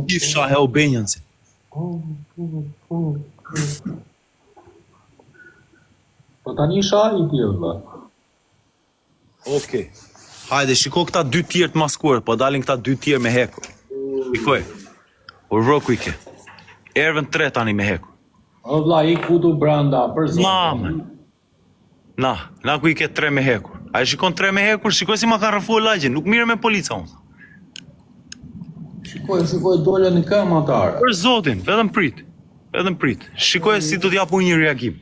Shif shahe o benjën si. Po tani shahi ti vëlla. Okej. Hajde, shiko këta 2 tjerë të maskuar, po dalin këta 2 tjerë me hekur. Shikoj. Urvro ku i ke. Ervën 3 tani me hekur. O vlla, i kutu branda për zotin. Mamën. Na ku i ke 3 me hekur. A i shikon 3 me hekur, shikoj si ma ka rëfu lagjen, nuk mire me polica unë. Shikoj, dole në këmë atare. Për zotin, vetëm prit. Shikoj si do t'japu një reagim.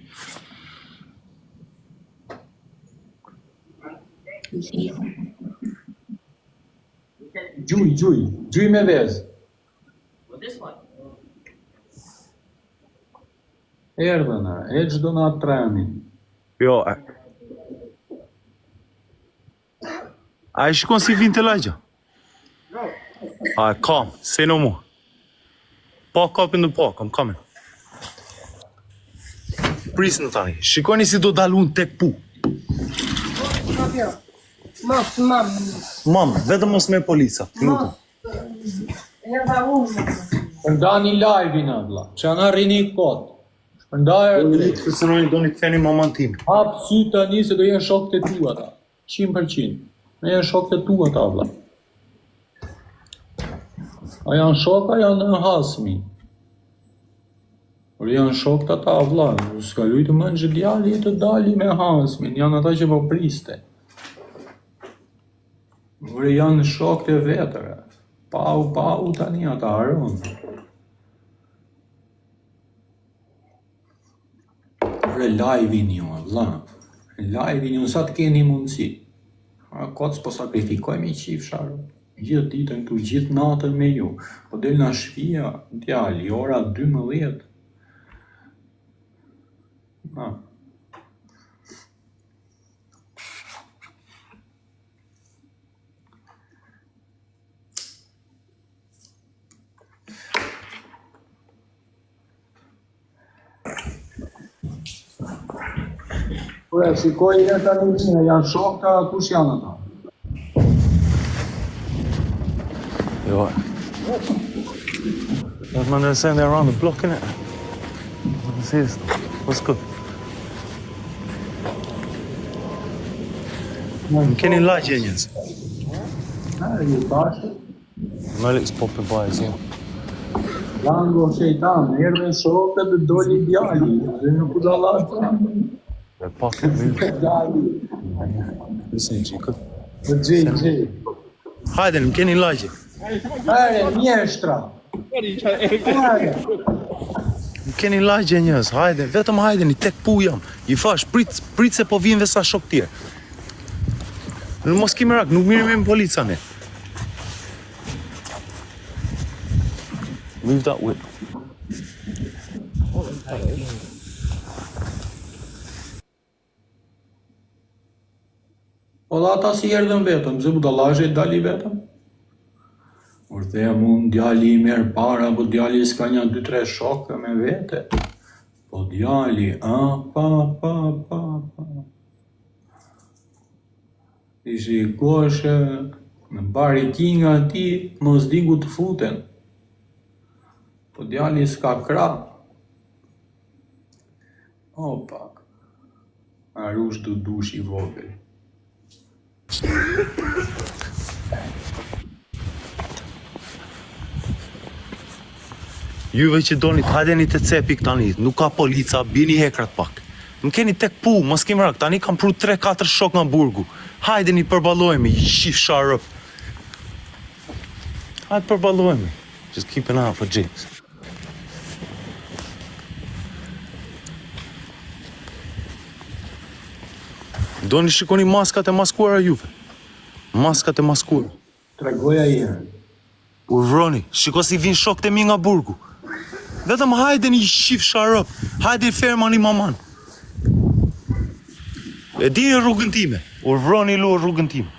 Gjuj me vezë. Erdhëna, e gjdo në atë treni. Jo, a i shikon si vinë të lagja? A, kam, say no more. Park up in the park, I'm coming. Prisnë tani, shikoni si do dalun tek pu. Mam, vetëm mos me polica. Shpërndani live-in vëlla, që anë arrini kod. Shpërndaj e drejt. Kërësëroni do një këtheni maman tim. Hap sy tani se do jenë shokët e tua ta. 100%. Me jenë shokët e tua ta vëlla. A janë shoka, janë në hasmi. Por janë shokët ata vëlla. S'ka lujtë më në gjëdjali të dali me hasmin. Janë ata që po priste. Por janë shokët e vetëre. Pau tani ata aronë. Por live-in ju, vëlla. Live-in ju, sa të keni mundësi. A kocë po sakrifikojmë i qif sharë. Gjithë ditën këtu, gjithë natën me ju. Po del nga shpia, djali, ora 12. Ure, shikoj e tani një, janë shokta, kush janë ata? Jo. Don't understand they're around the block, innit? What's good? Më keni lagje njës? Ju bashkë? Malik popping by as well. Lango shejtan, erdhe shokët dhe doli djali, dhe nuk u da lagë. They're pocket move. Djali. Listen, Chico. Dhe gjej. Hajde, më keni lagje. Ere, mjeshtra. Më keni lagje njës, hajde, vetëm hajde, një tek pu jam. I fash, prit se po vinë dhe sa shok tjerë. Në mos kemi rak, nuk mirë me polica ne. Leave that whip. Po dhe ata si erdhen vetëm, zë budallazhe dali vetëm. Urtheja mund djali i merë para, po djali s'ka një 2-3 shokë me vete. Po djali, pa. I shikoshe, në bari kinga ti, mos digu të futen. Po djali s'ka kra. Opa, arush du dush i vogël. Juve që donit, hajdeni të cepik tani, nuk ka polica, bini hekrat pak. Më keni tek pu, mos kemi rak, tani kam pru 3-4 shok nga burgu. Hajdeni përballojemi, shif sharp. Hajde përballojemi. Just keep an eye out for James. Doni shikoni maskat e maskuara juve. Maskat e maskuara. Tregoja i herë. Urvroni, shiko si vinë shokët e mi nga burgu. Vetëm hajde një shif sharop, hajde i ferma një maman. E dini rrugën time, urvroni lu rrugën time.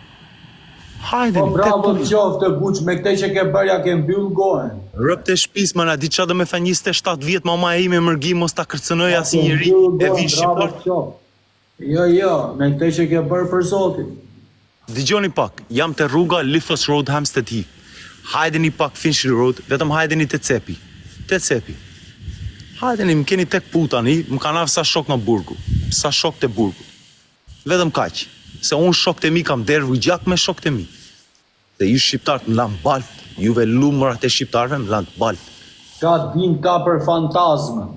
Hajde Po një bravo të qoftë të guq, me këte që ke bërja ke mbyll gohen. Rëp të shpis, mana, di qa do me fa 27 vjetë mama e ime mërgim, mos ta kërcënoj asi njëri e vinë shqiptar. Jo, me këte që ke bërë për Zotin. Digjoni pak, jam të rruga Liffos Road Hampstead Heath. Hajdeni pak Finchley Road, vetëm hajdeni te cepi. Te cepi. Hajdeni, më keni tek pu tani, më kanë ardhur sa shok nga burgu. Sa shok te burgu. Vetëm kaq. Se unë shokët e mi kam derë gjak me shokët e mi. Se ju shqiptarët më lanë balt, juve lumërat e shqiptarëve më lanë balt. Ka din ka për fantazmën.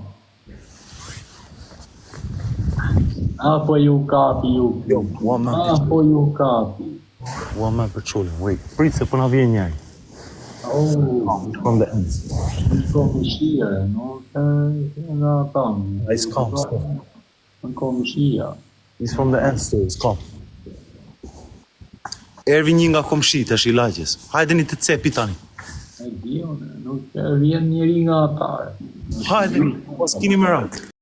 Apo ju kapi ju. Jo, Apo ju kapi. Ua me për qolin, wait, prit se për na vjen njëri. Oh, From the ends. kom shia, no? Nga tam. It's calm, it's calm. Kom shia. He's from the ends too, it's calm. Ervi një nga komshit është i lagjes. Hajdeni të cepi tani. E di unë, nuk vjen njëri nga ata. Hajdeni, mos kini më radhë.